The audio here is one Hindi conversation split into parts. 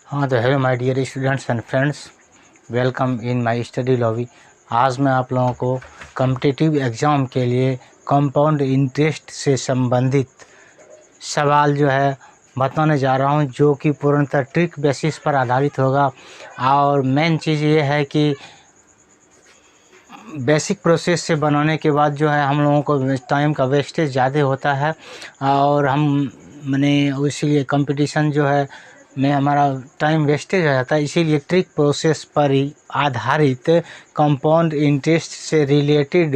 हाँ तो hello my dear students and friends, welcome in my study lobby. आज मैं आप लोगों को कॉम्पिटिटिव एग्ज़ाम के लिए कंपाउंड इंटरेस्ट से संबंधित सवाल जो है बताने जा रहा हूँ, जो कि पूर्णतः ट्रिक बेसिस पर आधारित होगा। और मेन चीज़ ये है कि बेसिक प्रोसेस से बनाने के बाद जो है हम लोगों को टाइम का वेस्टेज ज़्यादा होता है और हम इसीलिए कंपटीशन जो है में हमारा टाइम वेस्टेज हो जाता है। इसीलिए ट्रिक प्रोसेस पर ही आधारित कंपाउंड इंटरेस्ट से रिलेटेड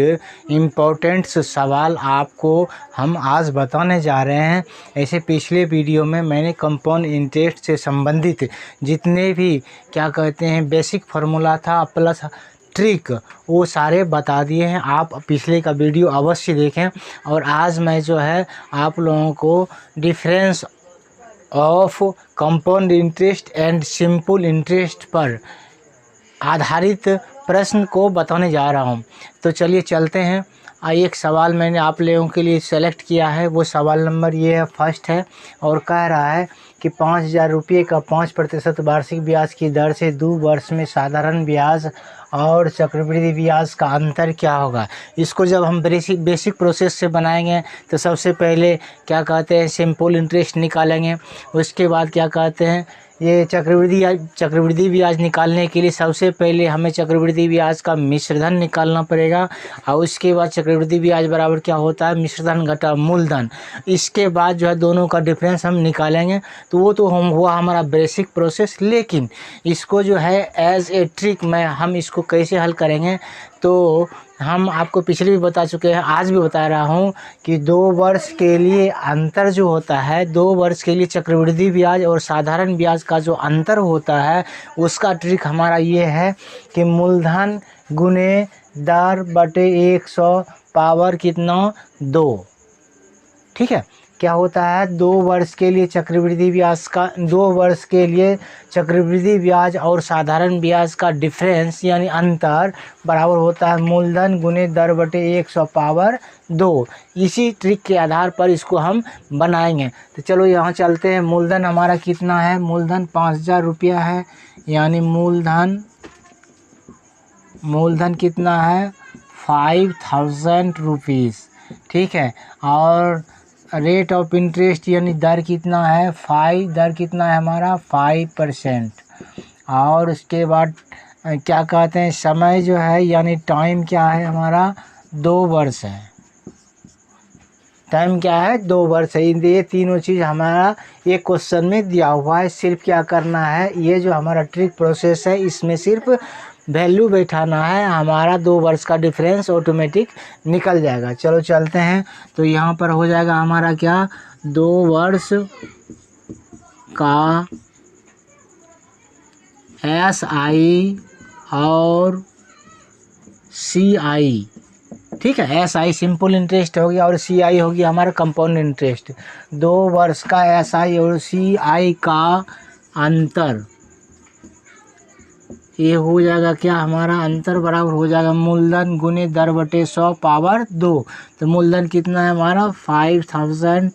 इम्पोर्टेंट सवाल आपको हम आज बताने जा रहे हैं। ऐसे पिछले वीडियो में मैंने कंपाउंड इंटरेस्ट से संबंधित जितने भी बेसिक फार्मूला था प्लस ट्रिक वो सारे बता दिए हैं। आप पिछले का वीडियो अवश्य देखें। और आज मैं जो है आप लोगों को difference of compound interest and simple interest पर आधारित प्रश्न को बताने जा रहा हूं। तो चलिए चलते हैं। एक सवाल मैंने आप लोगों के लिए सेलेक्ट किया है। वो सवाल नंबर ये है, फर्स्ट है और कह रहा है कि 5,000 रुपये का 5% वार्षिक ब्याज की दर से 2 वर्ष में साधारण ब्याज और चक्रवृद्धि ब्याज का अंतर क्या होगा। इसको जब हम बेसिक प्रोसेस से बनाएंगे तो सबसे पहले सिंपल इंटरेस्ट निकालेंगे। उसके बाद ये चक्रवृद्धि ब्याज निकालने के लिए सबसे पहले हमें चक्रवृद्धि ब्याज का मिश्रधन निकालना पड़ेगा। और उसके बाद चक्रवृद्धि ब्याज बराबर क्या होता है, मिश्रधन घटा मूलधन। इसके बाद जो है दोनों का डिफरेंस हम निकालेंगे। तो वो तो हुआ हमारा बेसिक प्रोसेस। लेकिन इसको जो है एज ए ट्रिक में हम इसको कैसे हल करेंगे, तो हम आपको पिछले भी बता चुके हैं, आज भी बता रहा हूँ कि 2 वर्ष के लिए अंतर जो होता है, 2 वर्ष के लिए चक्रवृद्धि ब्याज और साधारण ब्याज का जो अंतर होता है उसका ट्रिक हमारा ये है कि मूलधन गुने दर बटे 100 पावर कितना 2। ठीक है, क्या होता है 2 वर्ष के लिए चक्रवृद्धि ब्याज का 2 वर्ष के लिए चक्रवृद्धि ब्याज और साधारण ब्याज का डिफरेंस यानी अंतर बराबर होता है मूलधन गुने दर बटे 100 पावर 2। इसी ट्रिक के आधार पर इसको हम बनाएंगे। तो चलो यहाँ चलते हैं। मूलधन हमारा कितना है, मूलधन 5,000 रुपया है, यानी मूलधन कितना है 5,000 रुपीज़। ठीक है, और रेट ऑफ इंटरेस्ट यानी दर कितना है दर कितना है हमारा 5%। और उसके बाद समय जो है यानी टाइम क्या है हमारा 2 वर्ष है। टाइम क्या है 2 वर्ष है। ये तीनों चीज़ हमारा एक क्वेश्चन में दिया हुआ है। सिर्फ क्या करना है, ये जो हमारा ट्रिक प्रोसेस है इसमें सिर्फ वैल्यू बैठाना है, हमारा 2 वर्ष का डिफरेंस ऑटोमेटिक निकल जाएगा। चलो चलते हैं। तो यहाँ पर हो जाएगा हमारा क्या 2 वर्ष का SI और CI। ठीक है, SI सिंपल इंटरेस्ट हो गया और CI हो गया हमारा कंपाउंड इंटरेस्ट। 2 वर्ष का SI और CI का अंतर, ये हो जाएगा क्या हमारा अंतर बराबर हो जाएगा मूलधन गुने दर बटे 100 पावर 2। तो मूलधन कितना है हमारा 5,000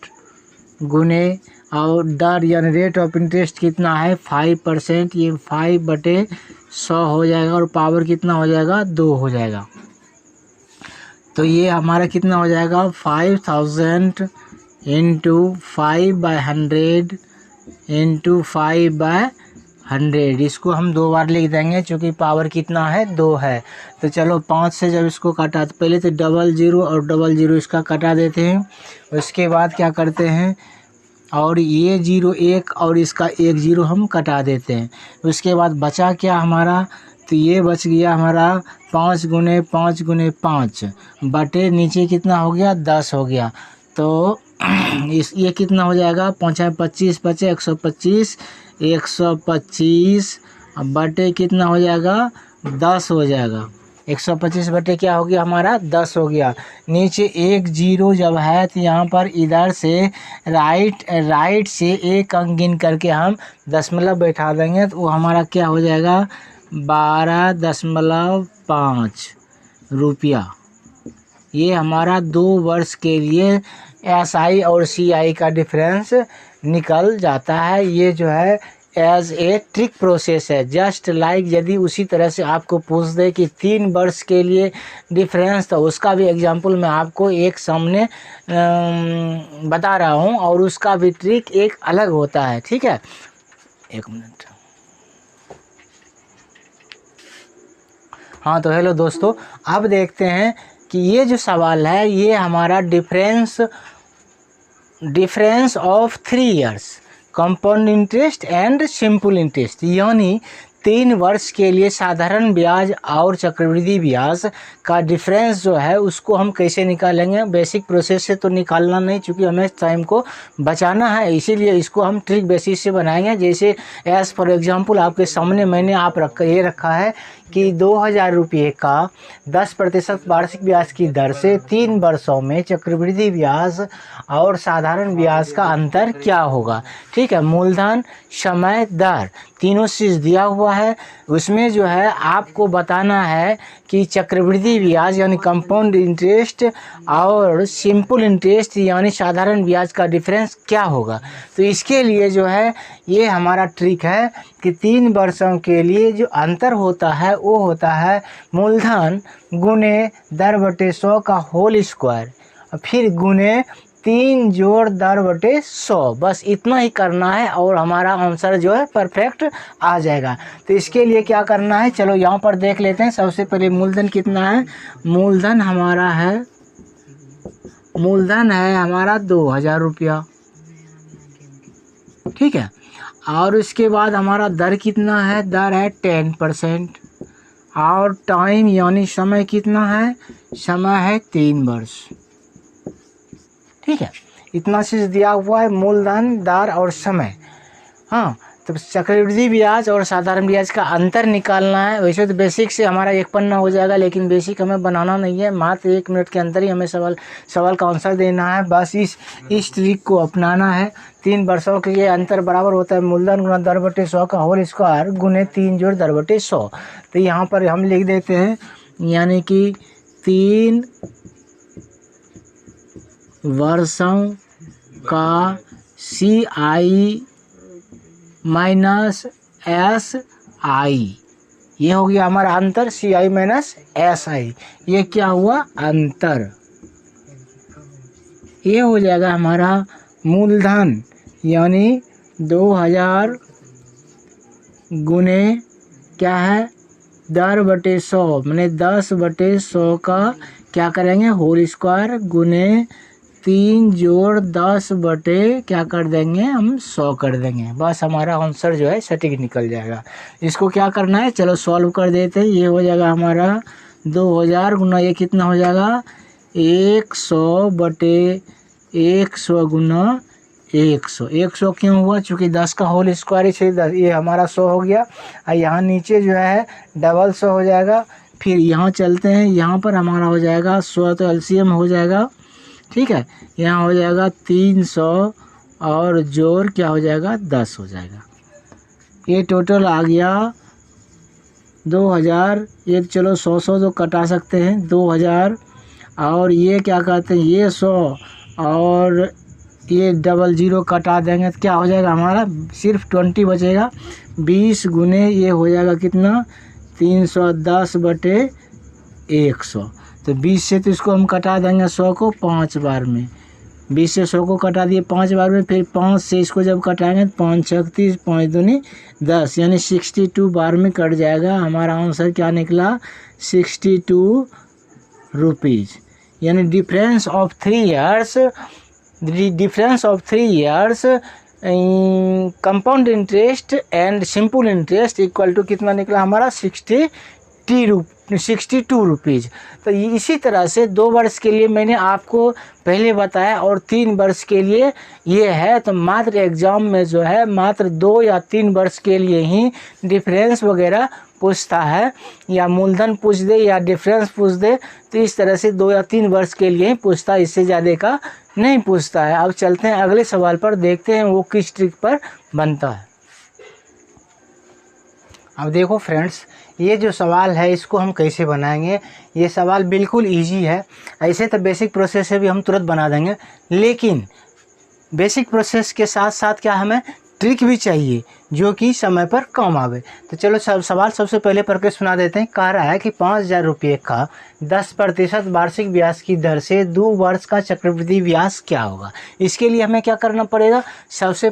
गुने और दर यानी रेट ऑफ इंटरेस्ट कितना है 5%, ये 5/100 हो जाएगा और पावर कितना हो जाएगा 2 हो जाएगा। तो ये हमारा कितना हो जाएगा 5,000 इंटू 5/100 इंटू 5/100। इसको हम 2 बार लिख देंगे क्योंकि पावर कितना है 2 है। तो चलो 5 से जब इसको काटा तो पहले तो 00 और 00 इसका कटा देते हैं। उसके बाद क्या करते हैं, और ये 0 1 और इसका 1 0 हम कटा देते हैं। उसके बाद बचा क्या हमारा, तो ये बच गया हमारा 5 गुने 5 गुने 5 बटे नीचे कितना हो गया 10 हो गया। तो ये कितना हो जाएगा 5 25 बचे 125 125 बटे कितना हो जाएगा 10 हो जाएगा। 125 बटे क्या हो गया हमारा 10 हो गया। नीचे 1 0 जब है तो यहाँ पर इधर से राइट से एक अंक गिन करके हम दशमलव बैठा देंगे। तो वो हमारा क्या हो जाएगा 12.5 रुपया। ये हमारा 2 वर्ष के लिए SI और CI का डिफरेंस निकल जाता है। ये जो है एज ए ट्रिक प्रोसेस है। जस्ट लाइक यदि उसी तरह से आपको पूछ दे कि 3 वर्ष के लिए डिफरेंस, तो उसका भी एग्जांपल मैं आपको एक सामने बता रहा हूँ और उसका भी ट्रिक एक अलग होता है। ठीक है, एक मिनट। हाँ तो हेलो दोस्तों, अब देखते हैं कि ये जो सवाल है ये हमारा difference of 3 years compound interest and simple interest, यानी 3 वर्ष के लिए साधारण ब्याज और चक्रवृद्धि ब्याज का डिफरेंस जो है उसको हम कैसे निकालेंगे। बेसिक प्रोसेस से तो निकालना नहीं, चूँकि हमें टाइम को बचाना है, इसीलिए इसको हम ट्रिक बेसिस से बनाएंगे। जैसे एज फॉर एग्जांपल आपके सामने मैंने ये रखा है कि 2000 रुपये का 10% वार्षिक ब्याज की दर से 3 वर्षों में चक्रवृद्धि ब्याज और साधारण ब्याज का अंतर क्या होगा। ठीक है, मूलधन, समय, दर, तीनों चीज़ दिया हुआ है। उसमें जो है आपको बताना है कि चक्रवृद्धि ब्याज यानी कंपाउंड इंटरेस्ट और सिंपल इंटरेस्ट यानी साधारण ब्याज का डिफरेंस क्या होगा। तो इसके लिए जो है ये हमारा ट्रिक है कि 3 वर्षों के लिए जो अंतर होता है वो होता है मूलधन गुने दर बटे 100 का होल स्क्वायर, फिर गुने 3 जोड़ दर बटे 100। बस इतना ही करना है और हमारा आंसर जो है परफेक्ट आ जाएगा। तो इसके लिए क्या करना है, चलो यहाँ पर देख लेते हैं। सबसे पहले मूलधन कितना है, मूलधन है हमारा 2000 रुपया। ठीक है, और उसके बाद हमारा दर कितना है, दर है 10%, और टाइम यानी समय कितना है, समय है 3 वर्ष। ठीक है, इतना चीज़ दिया हुआ है, मूलधन, दर और समय। हाँ, तो चक्रवृद्धि ब्याज और साधारण ब्याज का अंतर निकालना है। वैसे तो बेसिक से हमारा 1 पन्ना हो जाएगा, लेकिन बेसिक हमें बनाना नहीं है, मात्र 1 मिनट के अंदर ही हमें सवाल का आंसर देना है। बस इस ट्रिक को अपनाना है। 3 वर्षों के लिए अंतर बराबर होता है मूलधन गुना दर बटे 100 का होल स्क्वायर गुने 3 जोड़ दर बटे 100। तो यहाँ पर हम लिख देते हैं, यानी कि 3 वर्षों का CI माइनस SI, ये हो गया हमारा अंतर। CI माइनस SI, ये क्या हुआ, अंतर। ये हो जाएगा हमारा मूलधन यानी 2000 गुने क्या है, दर बटे 100, मैंने 10 बटे 100 का क्या करेंगे, होल स्क्वायर गुने 3 जोड़ 10 बटे क्या कर देंगे, हम 100 कर देंगे। बस हमारा आंसर जो है सटीक निकल जाएगा। इसको क्या करना है, चलो सॉल्व कर देते हैं। ये हो जाएगा हमारा 2000 गुना ये कितना हो जाएगा, 100 बटे 100 गुना 100। 100 क्यों हुआ, चूँकि 10 का होल स्क्वायर है 10, ये हमारा 100 हो गया। और यहाँ नीचे जो है डबल 100 हो जाएगा। फिर यहाँ चलते हैं, यहाँ पर हमारा हो जाएगा 100, तो LCM हो जाएगा। ठीक है, यहाँ हो जाएगा 300 और जोड़ क्या हो जाएगा, 10 हो जाएगा। ये टोटल आ गया 2000। ये चलो 100 तो कटा सकते हैं, 2000 और ये क्या कहते हैं, ये 100 और ये 00 कटा देंगे तो क्या हो जाएगा, हमारा सिर्फ 20 बचेगा। 20 गुने ये हो जाएगा कितना, 310 बटे 100। तो 20 से तो इसको हम कटा देंगे 100 को 5 बार में, 20 से 100 को कटा दिए 5 बार में। फिर 5 से इसको जब कटाएंगे तो 5 36, 5 दूनी 10, यानी 62 बार में कट जाएगा। हमारा आंसर क्या निकला, 62 रुपीज़। यानी difference of 3 years compound interest and simple interest equal to कितना निकला हमारा, 62 रुपीज़। तो इसी तरह से 2 वर्ष के लिए मैंने आपको पहले बताया और 3 वर्ष के लिए ये है। तो मात्र एग्ज़ाम में जो है मात्र 2 या 3 वर्ष के लिए ही डिफरेंस वगैरह पूछता है, या मूलधन पूछ दे या डिफरेंस पूछ दे, तो इस तरह से 2 या 3 वर्ष के लिए ही पूछता है, इससे ज़्यादा का नहीं पूछता है। अब चलते हैं अगले सवाल पर, देखते हैं वो किस ट्रिक पर बनता है। अब देखो फ्रेंड्स, ये जो सवाल है इसको हम कैसे बनाएंगे। ये सवाल बिल्कुल इजी है। ऐसे तो बेसिक प्रोसेस से भी हम तुरंत बना देंगे, लेकिन बेसिक प्रोसेस के साथ साथ क्या हमें ट्रिक भी चाहिए जो कि समय पर काम आवे। तो चलो सवाल सबसे पहले पढ़ के सुना देते हैं। कह रहा है कि 5,000 रुपये का 10% वार्षिक ब्याज की दर से 2 वर्ष का चक्रवृद्धि ब्याज क्या होगा। इसके लिए हमें क्या करना पड़ेगा, सबसे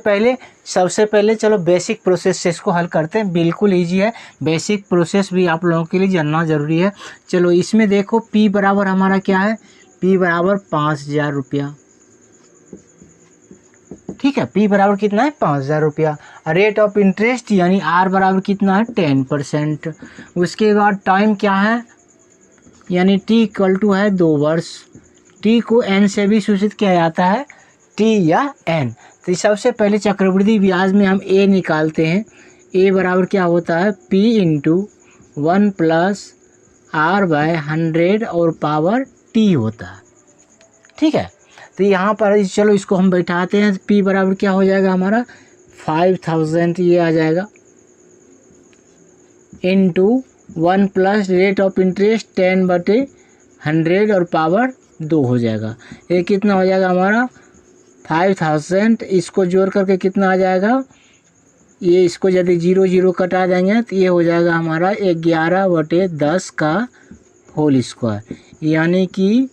पहले चलो बेसिक प्रोसेस से इसको हल करते हैं। बिल्कुल ईजी है, बेसिक प्रोसेस भी आप लोगों के लिए जानना ज़रूरी है। चलो इसमें देखो P बराबर हमारा क्या है, P बराबर 5,000 रुपया। ठीक है, P बराबर कितना है 5,000 रुपया। रेट ऑफ इंटरेस्ट यानी R बराबर कितना है 10%। उसके बाद टाइम क्या है, यानी T इक्वल टू है 2 वर्ष। T को N से भी सूचित किया जाता है, T या N। तो सबसे पहले चक्रवृद्धि ब्याज में हम A निकालते हैं। A बराबर क्या होता है P into 1 plus R by 100 और पावर T होता है। ठीक है, तो यहाँ पर चलो इसको हम बैठाते हैं। P बराबर क्या हो जाएगा हमारा 5,000 ये आ जाएगा into 1 plus rate of interest 10/100 और पावर 2 हो जाएगा। ये कितना हो जाएगा हमारा 5,000। इसको जोड़ करके कितना आ जाएगा, ये इसको यदि 0 कटा देंगे तो ये हो जाएगा हमारा 11/10 का होल स्क्वायर। यानी कि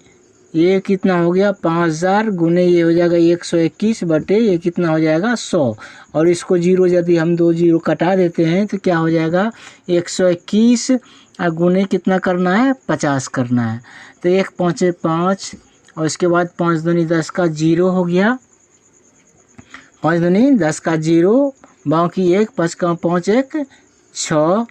ये कितना हो गया 5,000 गुने ये हो जाएगा 121 बटे ये कितना हो जाएगा 100। और इसको 0 यदि हम 2 0 कटा देते हैं तो क्या हो जाएगा 121 और गुने कितना करना है 50 करना है। तो 1 5 5 और इसके बाद 5 दूनी 10 का 0 हो गया, 5 दूनी 10 का 0, बाकी 1 5 का 5 1 6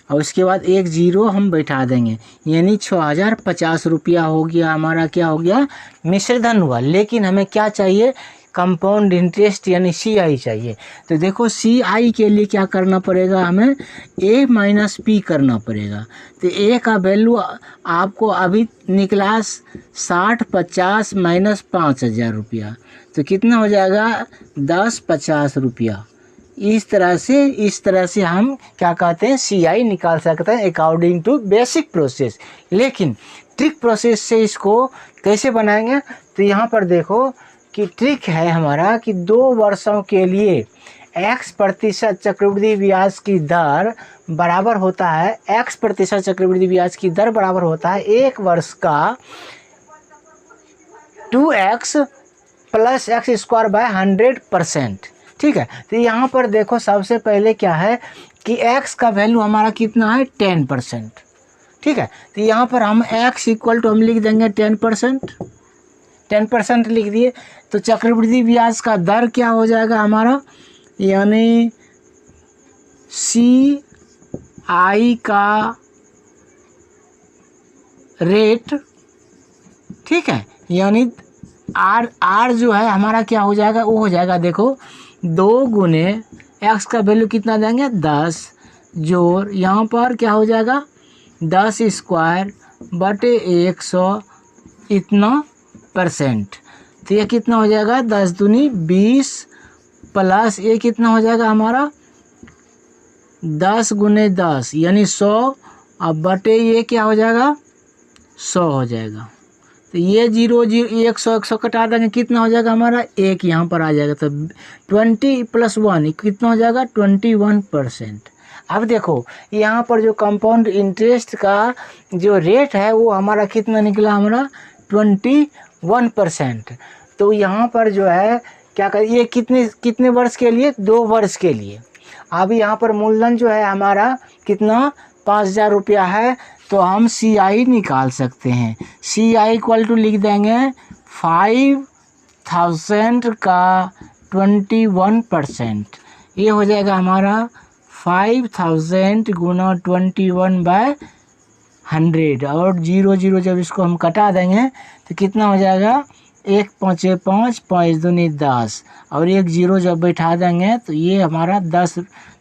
और उसके बाद 1 0 हम बैठा देंगे, यानी 6,050 रुपया हो गया हमारा। क्या हो गया मिश्र धन हुआ। लेकिन हमें क्या चाहिए, कंपाउंड इंटरेस्ट यानी CI चाहिए। तो देखो CI के लिए क्या करना पड़ेगा, हमें A माइनस P करना पड़ेगा। तो A का वैल्यू आपको अभी निकला 60 50 माइनस 5,000 रुपया, तो कितना हो जाएगा 1050 रुपया। इस तरह से हम क्या कहते हैं CI निकाल सकते हैं अकॉर्डिंग टू बेसिक प्रोसेस। लेकिन ट्रिक प्रोसेस से इसको कैसे बनाएंगे, तो यहाँ पर देखो कि ट्रिक है हमारा कि 2 वर्षों के लिए X% चक्रवृद्धि ब्याज की दर बराबर होता है, X% चक्रवृद्धि ब्याज की दर बराबर होता है 1 वर्ष का 2x प्लस x² बाय 100%। ठीक है, तो यहाँ पर देखो सबसे पहले क्या है कि x का वैल्यू हमारा कितना है 10%। ठीक है, तो यहाँ पर हम x इक्वल टू हम लिख देंगे 10% लिख दिए। तो चक्रवृद्धि ब्याज का दर क्या हो जाएगा हमारा, यानी CI का रेट। ठीक है, यानी R जो है हमारा क्या हो जाएगा, वो हो जाएगा देखो 2 गुने x का वैल्यू कितना देंगे 10 जोड़ यहाँ पर क्या हो जाएगा 10 स्क्वायर बटे 100 इतना %। तो ये कितना हो जाएगा 10 दूनी 20 प्लस ये कितना हो जाएगा हमारा 10 गुने 10 यानी 100 अब बटे ये क्या हो जाएगा 100 हो जाएगा। तो ये 0 0 100 कटा देंगे, कितना हो जाएगा हमारा 1 यहाँ पर आ जाएगा। तो 20 + 1 कितना हो जाएगा 21%। अब देखो यहाँ पर जो कंपाउंड इंटरेस्ट का जो रेट है वो हमारा कितना निकला, हमारा 21%। तो यहाँ पर जो है क्या कर, ये कितने वर्ष के लिए 2 वर्ष के लिए। अब यहाँ पर मूलधन जो है हमारा कितना 5,000 रुपया है, तो हम CI निकाल सकते हैं। CI इक्वल टू लिख देंगे 5,000 का 21%, ये हो जाएगा हमारा 5,000 गुना 21/100 और 0 0 जब इसको हम कटा देंगे तो कितना हो जाएगा 1 5 5 5 दूनी 10 और 1 0 जब बैठा देंगे तो ये हमारा 10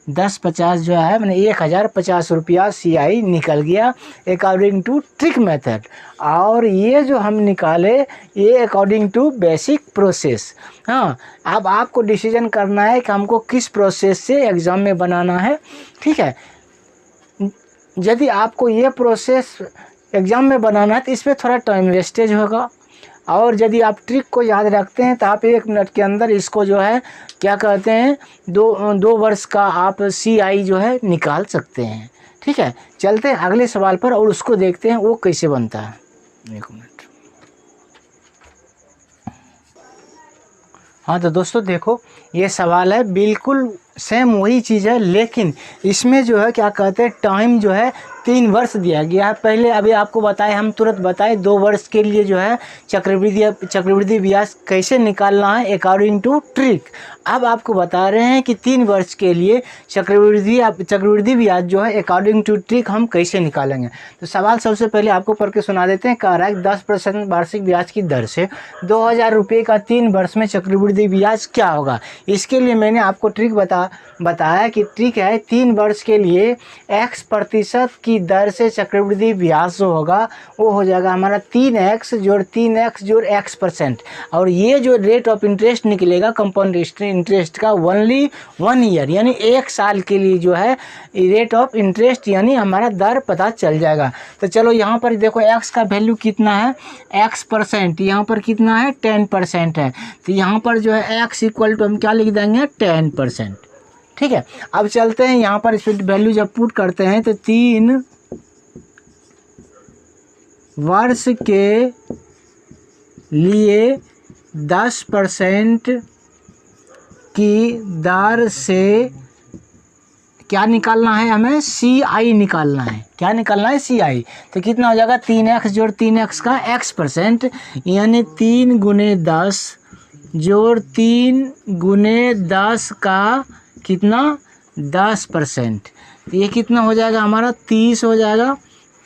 50 जो है मैंने 1,050 रुपया CI निकल गया अकॉर्डिंग टू ट्रिक मेथड। और ये जो हम निकाले ये अकॉर्डिंग टू बेसिक प्रोसेस। हाँ, अब आपको डिसीजन करना है कि हमको किस प्रोसेस से एग्ज़ाम में बनाना है। ठीक है, यदि आपको ये प्रोसेस एग्ज़ाम में बनाना है तो इसमें थोड़ा टाइम वेस्टेज होगा, और यदि आप ट्रिक को याद रखते हैं तो आप 1 मिनट के अंदर इसको जो है क्या कहते हैं 2 वर्ष का आप CI जो है निकाल सकते हैं। ठीक है, चलते हैं अगले सवाल पर और उसको देखते हैं वो कैसे बनता है। एक मिनट। हाँ तो दोस्तों देखो, ये सवाल है बिल्कुल सेम वही चीज़ है, लेकिन इसमें जो है क्या कहते हैं टाइम जो है 3 वर्ष दिया गया है। पहले अभी आपको बताए, हम तुरंत बताए 2 वर्ष के लिए जो है चक्रवृद्धि ब्याज कैसे निकालना है अकॉर्डिंग टू ट्रिक। अब आपको बता रहे हैं कि 3 वर्ष के लिए चक्रवृद्धि ब्याज जो है अकॉर्डिंग टू ट्रिक हम कैसे निकालेंगे। तो सवाल सबसे पहले आपको पढ़ के सुना देते हैं। कह रहा है 10% वार्षिक ब्याज की दर से 2000 रुपये का 3 वर्ष में चक्रवृद्धि ब्याज क्या होगा। इसके लिए मैंने आपको ट्रिक बताया कि ट्रिक है 3 वर्ष के लिए x% की दर से चक्रवृद्धि ब्याज जो होगा वो हो जाएगा हमारा 3x जोड़ 3x जोड़ x%। और ये जो रेट ऑफ इंटरेस्ट निकलेगा कंपाउंड इंटरेस्ट का ओनली 1 ईयर यानी 1 साल के लिए जो है रेट ऑफ इंटरेस्ट यानी हमारा दर पता चल जाएगा। तो चलो यहाँ पर देखो x का वैल्यू कितना है, x%, यहाँ पर कितना है 10% है। तो यहाँ पर जो है x इक्वल टू हम क्या लिख देंगे 10%। ठीक है, अब चलते हैं यहाँ पर इस वैल्यू जब पुट करते हैं तो 3 वर्ष के लिए 10% की दर से क्या निकालना है हमें, CI निकालना है। क्या निकालना है CI। तो कितना हो जाएगा 3x जोड़ 3x का x% यानी 3 गुने 10 जोड़ 3 गुने 10 का कितना 10%। तो ये कितना हो जाएगा हमारा 30 हो जाएगा।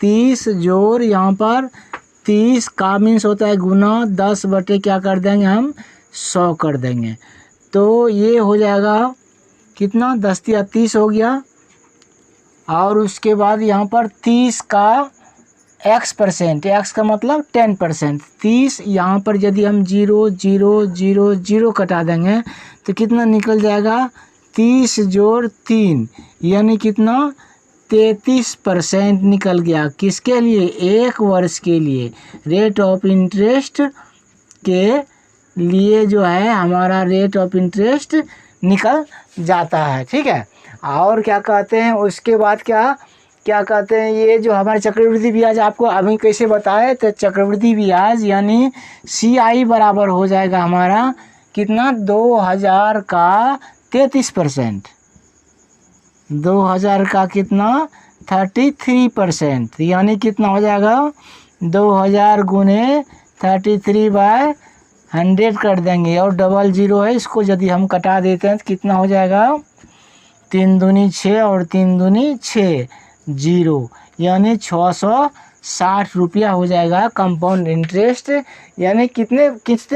30 जोड़ यहाँ पर 30 का मीन्स होता है गुना 10 बटे क्या कर देंगे हम 100 कर देंगे। तो ये हो जाएगा कितना 10 या 30 हो गया। और उसके बाद यहाँ पर 30 का x%, x का मतलब 10%। 30 यहाँ पर यदि हम 0 0 0 0 कटा देंगे तो कितना निकल जाएगा 30 जोड़ 3 यानी कितना 33% निकल गया। किसके लिए 1 वर्ष के लिए रेट ऑफ इंटरेस्ट के लिए जो है हमारा रेट ऑफ इंटरेस्ट निकल जाता है। ठीक है, और क्या कहते हैं उसके बाद क्या कहते हैं ये जो हमारे चक्रवृद्धि ब्याज आपको अभी कैसे बताए। तो चक्रवृद्धि ब्याज यानी CI बराबर हो जाएगा हमारा कितना 2000 का 33%, 2000 का कितना 33% यानी कितना हो जाएगा 2000 गुने 33/100 कर देंगे। और डबल 0 है, इसको यदि हम कटा देते हैं तो कितना हो जाएगा 3 दूनी 6 और 3 दूनी 6 0 यानी 660 रुपया हो जाएगा कंपाउंड इंटरेस्ट। यानी कितने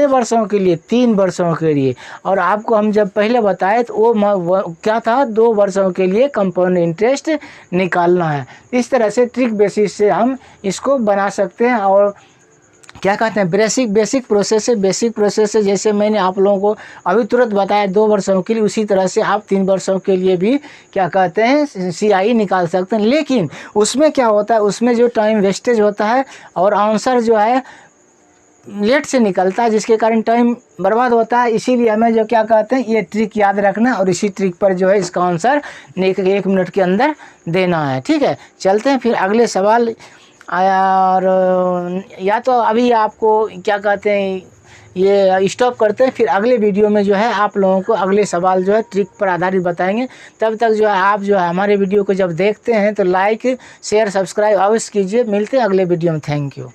वर्षों के लिए 3 वर्षों के लिए। और आपको हम जब पहले बताए तो वो क्या था 2 वर्षों के लिए कंपाउंड इंटरेस्ट निकालना है। इस तरह से ट्रिक बेसिस से हम इसको बना सकते हैं। और क्या कहते हैं बेसिक प्रोसेस है जैसे मैंने आप लोगों को अभी तुरंत बताया 2 वर्षों के लिए, उसी तरह से आप 3 वर्षों के लिए भी क्या कहते हैं CI निकाल सकते हैं। लेकिन उसमें क्या होता है, उसमें जो टाइम वेस्टेज होता है और आंसर जो है लेट से निकलता है जिसके कारण टाइम बर्बाद होता है। इसीलिए हमें जो क्या कहते हैं ये ट्रिक याद रखना और इसी ट्रिक पर जो है इसका आंसर 1 मिनट के अंदर देना है। ठीक है, चलते हैं फिर अगले सवाल आया। और या तो अभी आपको क्या कहते हैं ये स्टॉप करते हैं, फिर अगले वीडियो में जो है आप लोगों को अगले सवाल जो है ट्रिक पर आधारित बताएंगे। तब तक जो है आप जो है हमारे वीडियो को जब देखते हैं तो लाइक शेयर सब्सक्राइब अवश्य कीजिए। मिलते हैं अगले वीडियो में। Thank you.